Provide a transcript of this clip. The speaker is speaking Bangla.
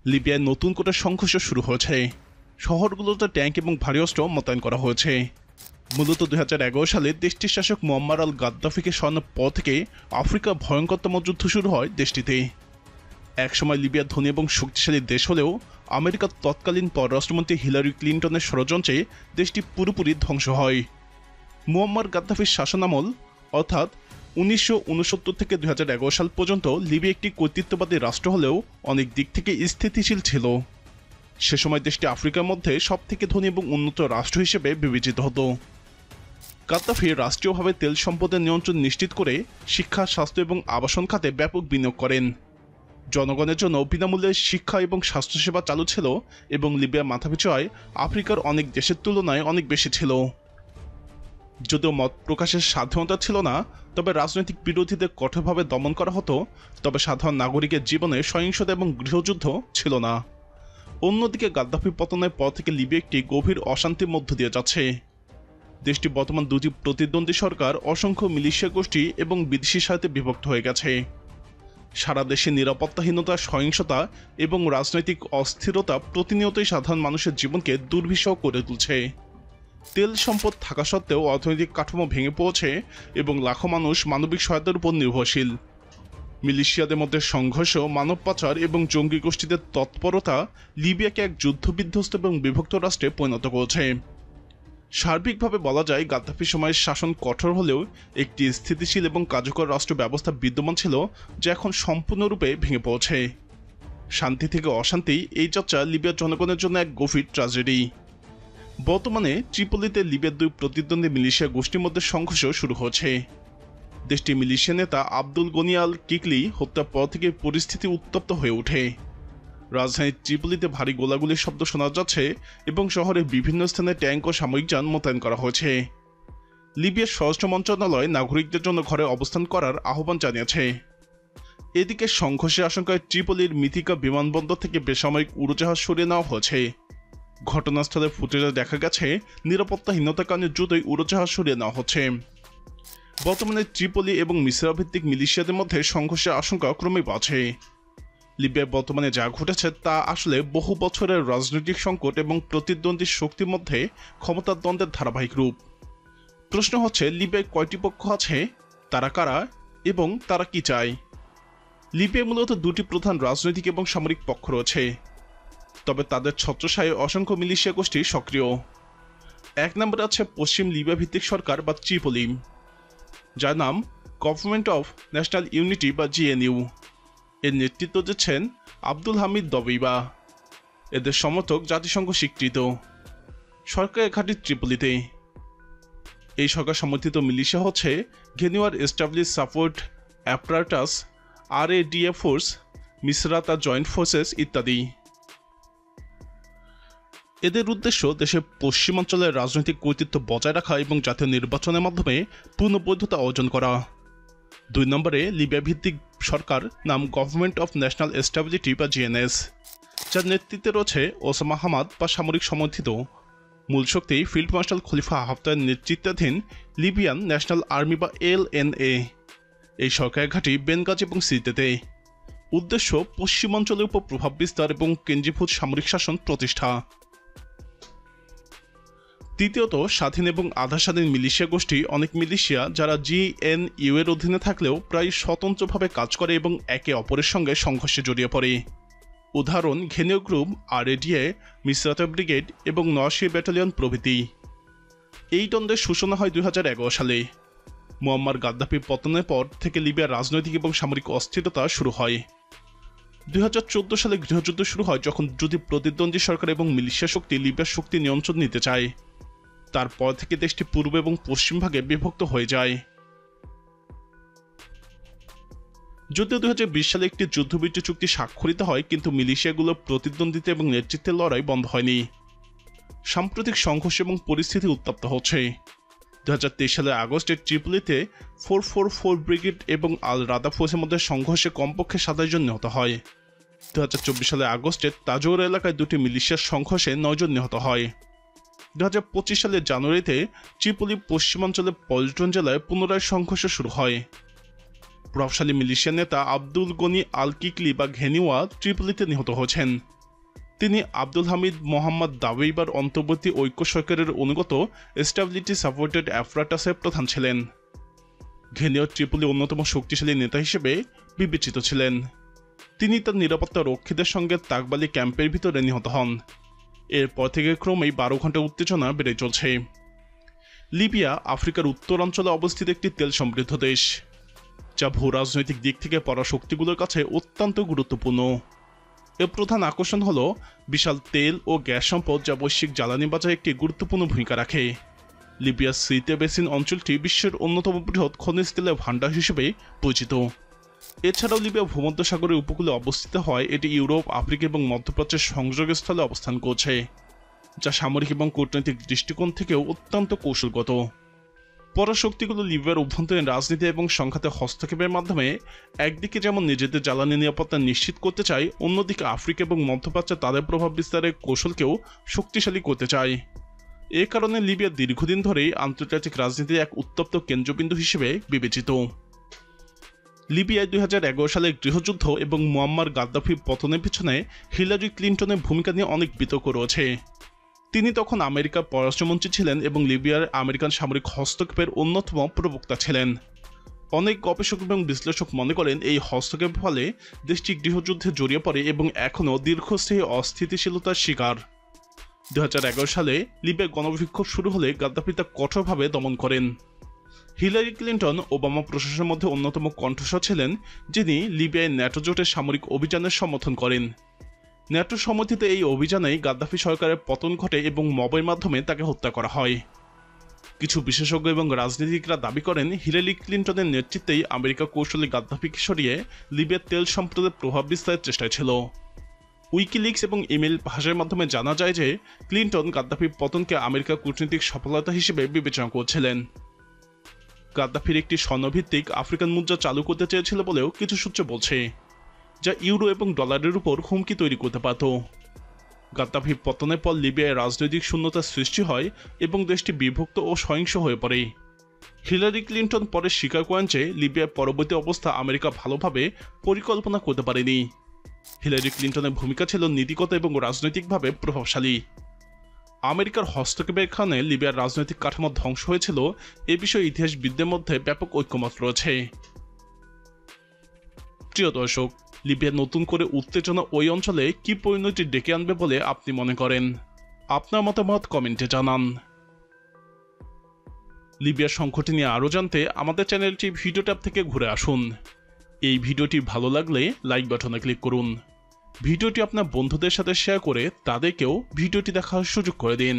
লিবিয়ায় নতুন করে সংঘর্ষ শুরু হয়েছে। শহরগুলোতে ট্যাঙ্ক এবং ভারী অস্ত্র মোতায়েন করা হয়েছে। মূলত 2011 সালে দেশটির শাসক মুয়াম্মার আল গাদ্দাফিকে সরানোর পর থেকে আফ্রিকা ভয়ঙ্করতম যুদ্ধ শুরু হয় দেশটিতে। একসময় লিবিয়া ধনী এবং শক্তিশালী দেশ হলেও আমেরিকার তৎকালীন পররাষ্ট্রমন্ত্রী হিলারি ক্লিন্টনের ষড়যন্ত্রে দেশটি পুরোপুরি ধ্বংস হয়। মুয়াম্মার গাদ্দাফির শাসনামল অর্থাৎ 1969 থেকে 2011 সাল পর্যন্ত লিবিয়া একটি কর্তৃত্ববাদী রাষ্ট্র হলেও অনেক দিক থেকে স্থিতিশীল ছিল। সে সময় দেশটি আফ্রিকার মধ্যে সবথেকে ধনী এবং উন্নত রাষ্ট্র হিসেবে বিবেচিত হতো। গাদ্দাফি রাষ্ট্রীয়ভাবে তেল সম্পদের নিয়ন্ত্রণ নিশ্চিত করে শিক্ষা, স্বাস্থ্য এবং আবাসন খাতে ব্যাপক বিনিয়োগ করেন। জনগণের জন্য বিনামূল্যে শিক্ষা এবং স্বাস্থ্যসেবা চালু ছিল এবং লিবিয়ার মাথাপিছু আয় আফ্রিকার অনেক দেশের তুলনায় অনেক বেশি ছিল। যদিও মত প্রকাশের স্বাধীনতা ছিল না, তবে রাজনৈতিক বিরোধীদের কঠোরভাবে দমন করা হতো, তবে সাধারণ নাগরিকের জীবনে সহিংসতা এবং গৃহযুদ্ধ ছিল না। অন্যদিকে গাদ্দাফি পতনের পর থেকে লিবিয়া একটি গভীর অশান্তির মধ্য দিয়ে যাচ্ছে। দেশটি বর্তমান দুটি প্রতিদ্বন্দ্বী সরকার, অসংখ্য মিলিশিয়া গোষ্ঠী এবং বিদেশি সহায়তায় বিভক্ত হয়ে গেছে। সারা দেশে নিরাপত্তাহীনতা, সহিংসতা এবং রাজনৈতিক অস্থিরতা প্রতিনিয়তই সাধারণ মানুষের জীবনকে দুর্বিষহ করে তুলছে। তেল সম্পদ থাকা সত্ত্বেও অর্থনৈতিক কাঠামো ভেঙে পড়ছে এবং লাখো মানুষ মানবিক সহায়তার উপর নির্ভরশীল। মিলিশিয়াদের মধ্যে সংঘর্ষ, মানব পাচার এবং জঙ্গি গোষ্ঠীদের তৎপরতা লিবিয়াকে এক যুদ্ধবিধ্বস্ত এবং বিভক্ত রাষ্ট্রে পরিণত করেছে। সার্বিকভাবে বলা যায়, গাদ্দাফির সময়ের শাসন কঠোর হলেও একটি স্থিতিশীল এবং কার্যকর রাষ্ট্র ব্যবস্থা বিদ্যমান ছিল, যা এখন সম্পূর্ণরূপে ভেঙে পড়েছে। শান্তি থেকে অশান্তি, এই যাত্রা লিবিয়ার জনগণের জন্য এক গভীর ট্র্যাজেডি। বর্তমানে ত্রিপোলিতে লিবিয়ার দুই প্রতিদ্বন্দ্বী মিলিশিয়া গোষ্ঠীর মধ্যে সংঘর্ষ শুরু হয়েছে। দেশটির মিলিশিয়া নেতা আব্দুল গনি আল কিকলি হত্যার পর থেকে পরিস্থিতি উত্তপ্ত হয়ে ওঠে। রাজধানী ত্রিপোলিতে ভারী গোলাগুলির শব্দ শোনা যাচ্ছে এবং শহরের বিভিন্ন স্থানে ট্যাঙ্ক ও সামরিক যান মোতায়েন করা হয়েছে। লিবিয়ার স্বরাষ্ট্র মন্ত্রণালয় নাগরিকদের জন্য ঘরে অবস্থান করার আহ্বান জানিয়েছে। এদিকে সংঘর্ষের আশঙ্কায় ত্রিপোলির মিথিকা বিমানবন্দর থেকে বেসামরিক উড়োজাহাজ সরিয়ে নেওয়া হয়েছে। ঘটনাস্থলে ফুটেজে দেখা গেছে নিরাপত্তাহীনতার কারণে দ্রুতই উড়োজাহাজ সরিয়ে নেওয়া হচ্ছে। বর্তমানে ত্রিপোলি এবং মিসরা ভিত্তিক মিলিশিয়াদের মধ্যে সংঘর্ষের আশঙ্কা ক্রমেই বাড়ছে। লিবিয়ায় বর্তমানে যা ঘটেছে তা আসলে বহু বছরের রাজনৈতিক সংকট এবং প্রতিদ্বন্দ্বী শক্তির মধ্যে ক্ষমতার দ্বন্দ্বের ধারাবাহিক রূপ। প্রশ্ন হচ্ছে, লিবিয়ায় কয়টি পক্ষ আছে, তারা কারা এবং তারা কি চায়? লিবিয়ায় মূলত দুটি প্রধান রাজনৈতিক এবং সামরিক পক্ষ রয়েছে, তবে তাদের ছত্রছায়ায় অসংখ্য মিলিশিয়া গোষ্ঠী সক্রিয়। এক নম্বরে আছে পশ্চিম লিবিয়া ভিত্তিক সরকার বা ত্রিপোলি, যার নাম গভর্নমেন্ট অফ ন্যাশনাল ইউনিটি বা জিএনইউ। এর নেতৃত্ব দিচ্ছেন আব্দুল হামিদ দবিবা। এদের সমর্থক জাতিসংঘ স্বীকৃত। সরকারের ঘাঁটি ত্রিপোলিতে। এই সরকার সমর্থিত মিলিশিয়া হচ্ছে ঘেনুয়ার establish support apparatus, RADF force, Misrata joint forces ইত্যাদি। এদের উদ্দেশ্য দেশের পশ্চিমাঞ্চলের রাজনৈতিক কর্তৃত্ব বজায় রাখা এবং জাতীয় নির্বাচনের মাধ্যমে পূর্ণ বৈধতা অর্জন করা। দুই নম্বরে লিবিয়া ভিত্তিক সরকার, নাম গভর্নমেন্ট অফ ন্যাশনাল স্টেবিলিটি বা GNS, যার নেতৃত্বে রয়েছে ওসামা হামাদ বা সামরিক সমর্থিত। মূল শক্তি ফিল্ড মার্শাল খলিফা হাফতারের নেতৃত্বাধীন লিবিয়ান ন্যাশনাল আর্মি বা LNA। এই সরকারের ঘাঁটি বেনগাজি এবং সিরতেতে। উদ্দেশ্য পশ্চিমাঞ্চলের উপর প্রভাব বিস্তার এবং কেন্দ্রীভূত সামরিক শাসন প্রতিষ্ঠা। তৃতীয়ত, স্বাধীন এবং আধা স্বাধীন মিলিশিয়া গোষ্ঠী। অনেক মিলিশিয়া যারা GNU এর অধীনে থাকলেও প্রায় স্বতন্ত্রভাবে কাজ করে এবং একে অপরের সঙ্গে সংঘর্ষে জড়িয়ে পড়ে। উদাহরণ ঘেনীয় গ্রুপ, RADA, মিসরাতা ব্রিগেড এবং নয়াশি ব্যাটালিয়ন প্রভৃতি। এই দ্বন্দ্বের সূচনা হয় 2011 সালে। মুয়াম্মার গাদ্দাফির পতনের পর থেকে লিবিয়ার রাজনৈতিক এবং সামরিক অস্থিরতা শুরু হয়। 2014 সালে গৃহযুদ্ধ শুরু হয়, যখন দুটি প্রতিদ্বন্দ্বী সরকার এবং মিলিশিয়া শক্তি লিবিয়ার শক্তি নিয়ন্ত্রণ নিতে চায়। তারপর থেকে দেশটি পূর্ব এবং পশ্চিম ভাগে বিভক্ত হয়ে যায়। যদিও 2020 সালে একটি যুদ্ধবিরতি চুক্তি স্বাক্ষরিত হয়, কিন্তু মিলিশিয়াগুলোর প্রতিদ্বন্দ্বিতা এবং নেতৃত্বের লড়াই বন্ধ হয়নি। সাম্প্রতিক সংঘর্ষ এবং পরিস্থিতি উত্তপ্ত হচ্ছে। 2023 সালের আগস্টে ত্রিপোলিতে 444 ব্রিগেড এবং আল রাদা ফোর্সের মধ্যে সংঘর্ষে কমপক্ষে 27 জন নিহত হয়। 2024 সালের আগস্টে তাজোর এলাকায় দুটি মিলিশিয়ার সংঘর্ষে 9 জন নিহত হয়। 2025 সালের জানুয়ারিতে ত্রিপোলি পশ্চিমাঞ্চলের পল্টন জেলায় পুনরায় সংঘর্ষ শুরু হয়। প্রভাবশালী মিলিশিয়া নেতা আব্দুল গনি আল কিকলি বা ঘেনিওয়া ট্রিপলিতে নিহত হয়েছেন। তিনি আব্দুল হামিদ মোহাম্মদ দাওয়েইবার অন্তর্বর্তী ঐক্য সরকারের অনুগত স্ট্যাবিলিটি সাপোর্টেড অ্যাপারাটাসের প্রধান ছিলেন। ঘেনিওয়া ট্রিপলি অন্যতম শক্তিশালী নেতা হিসেবে বিবেচিত ছিলেন। তিনি তার নিরাপত্তা রক্ষীদের সঙ্গে তাকবালি ক্যাম্পের ভিতরে নিহত হন। এরপর থেকে ক্রমেই 12 ঘন্টা উত্তেজনা বেড়ে চলছে। লিবিয়া আফ্রিকার উত্তরাঞ্চলে অবস্থিত একটি তেল সমৃদ্ধ দেশ, যা ভূ রাজনৈতিক দিক থেকে পরাশক্তিগুলোর কাছে অত্যন্ত গুরুত্বপূর্ণ। এর প্রধান আকর্ষণ হল বিশাল তেল ও গ্যাস সম্পদ, যা বৈশ্বিক জ্বালানি বাজারে একটি গুরুত্বপূর্ণ ভূমিকা রাখে। লিবিয়ার সিতে বেসিন অঞ্চলটি বিশ্বের অন্যতম বৃহৎ খনিজ তেলের ভাণ্ডার হিসেবে পরিচিত। এছাড়াও লিবিয়া ভূমধ্যসাগরের উপকূলে অবস্থিত হয় এটি ইউরোপ, আফ্রিকা এবং মধ্যপ্রাচ্যের সংযোগস্থলে অবস্থান করছে, যা সামরিক এবং কূটনৈতিক দৃষ্টিকোণ থেকেও অত্যন্ত কৌশলগত। পরাশক্তিগুলো লিবিয়ার অভ্যন্তরীণ রাজনীতি এবং সংঘাতে হস্তক্ষেপের মাধ্যমে একদিকে যেমন নিজেদের জ্বালানি নিরাপত্তা নিশ্চিত করতে চায়, অন্যদিকে আফ্রিকা এবং মধ্যপ্রাচ্যে তাদের প্রভাব বিস্তারের কৌশলকেও শক্তিশালী করতে চায়। এ কারণে লিবিয়া দীর্ঘদিন ধরেই আন্তর্জাতিক রাজনীতির এক উত্তপ্ত কেন্দ্রবিন্দু হিসেবে বিবেচিত। লিবিয়ায় 2011 সালের গৃহযুদ্ধ এবং মুয়াম্মার গাদ্দাফি পতনের পিছনে হিলারি ক্লিনটনের ভূমিকা নিয়ে অনেক বিতর্ক রয়েছে। তিনি তখন আমেরিকার পররাষ্ট্রমন্ত্রী ছিলেন এবং লিবিয়ার আমেরিকান সামরিক হস্তক্ষেপের অন্যতম প্রবক্তা ছিলেন। অনেক গবেষক এবং বিশ্লেষক মনে করেন এই হস্তক্ষেপের ফলে দেশটি গৃহযুদ্ধে জড়িয়ে পড়ে এবং এখনও দীর্ঘস্থায়ী অস্থিতিশীলতার শিকার। 2011 সালে লিবিয়ায় গণবিক্ষোভ শুরু হলে গাদ্দাফি তা কঠোরভাবে দমন করেন। হিলারি ক্লিনটন ওবামা প্রশাসনের মধ্যে অন্যতম কণ্ঠস্বর ছিলেন, যিনি লিবিয়ায় ন্যাটো জোটের সামরিক অভিযানের সমর্থন করেন। ন্যাটো সমর্থিত এই অভিযানেই গাদ্দাফি সরকারের পতন ঘটে এবং মবের মাধ্যমে তাকে হত্যা করা হয়। কিছু বিশেষজ্ঞ এবং রাজনীতিকরা দাবি করেন হিলারি ক্লিনটনের নেতৃত্বেই আমেরিকা কৌশলে গাদ্দাফিকে সরিয়ে লিবিয়ার তেল সম্পদের প্রভাব বিস্তারের চেষ্টায় ছিল। উইকিলিক্স এবং ইমেইল ভাষার মাধ্যমে জানা যায় যে ক্লিনটন গাদ্দাফির পতনকে আমেরিকার কূটনৈতিক সফলতা হিসেবে বিবেচনা করছিলেন। গাদ্দাফির একটি স্বর্ণভিত্তিক আফ্রিকান মুদ্রা চালু করতে চেয়েছিল বলেও কিছু সূত্র বলছে, যা ইউরো এবং ডলারের উপর হুমকি তৈরি করতে পারত। গাদ্দাফির পতনের পর লিবিয়ায় রাজনৈতিক শূন্যতার সৃষ্টি হয় এবং দেশটি বিভক্ত ও সহিংস হয়ে পড়ে। হিলারি ক্লিনটন পরে স্বীকার করেন যে লিবিয়ার পরবর্তী অবস্থা আমেরিকা ভালোভাবে পরিকল্পনা করতে পারেনি। হিলারি ক্লিনটনের ভূমিকা ছিল নীতিগত এবং রাজনৈতিকভাবে প্রভাবশালী। আমেরিকার হস্তক্ষেপের কারণে লিবিয়ার রাজনৈতিক কাঠামো ধ্বংস হয়েছিল, এ বিষয়ে ইতিহাসবিদদের মধ্যে ব্যাপক ঐকমত্য রয়েছে। প্রিয় দর্শক, লিবিয়া নতুন করে উত্তেজনা ওই অঞ্চলে কি পরিণতি ডেকে আনবে বলে আপনি মনে করেন? আপনার মতামত কমেন্টে জানান। লিবিয়ার সংকট নিয়ে আরও জানতে আমাদের চ্যানেলটি ভিডিও ট্যাব থেকে ঘুরে আসুন। এই ভিডিওটি ভালো লাগলে লাইক বাটনে ক্লিক করুন। ভিডিওটি আপনার বন্ধুদের সাথে শেয়ার করে তাদেরকেও ভিডিওটি দেখার সুযোগ করে দিন।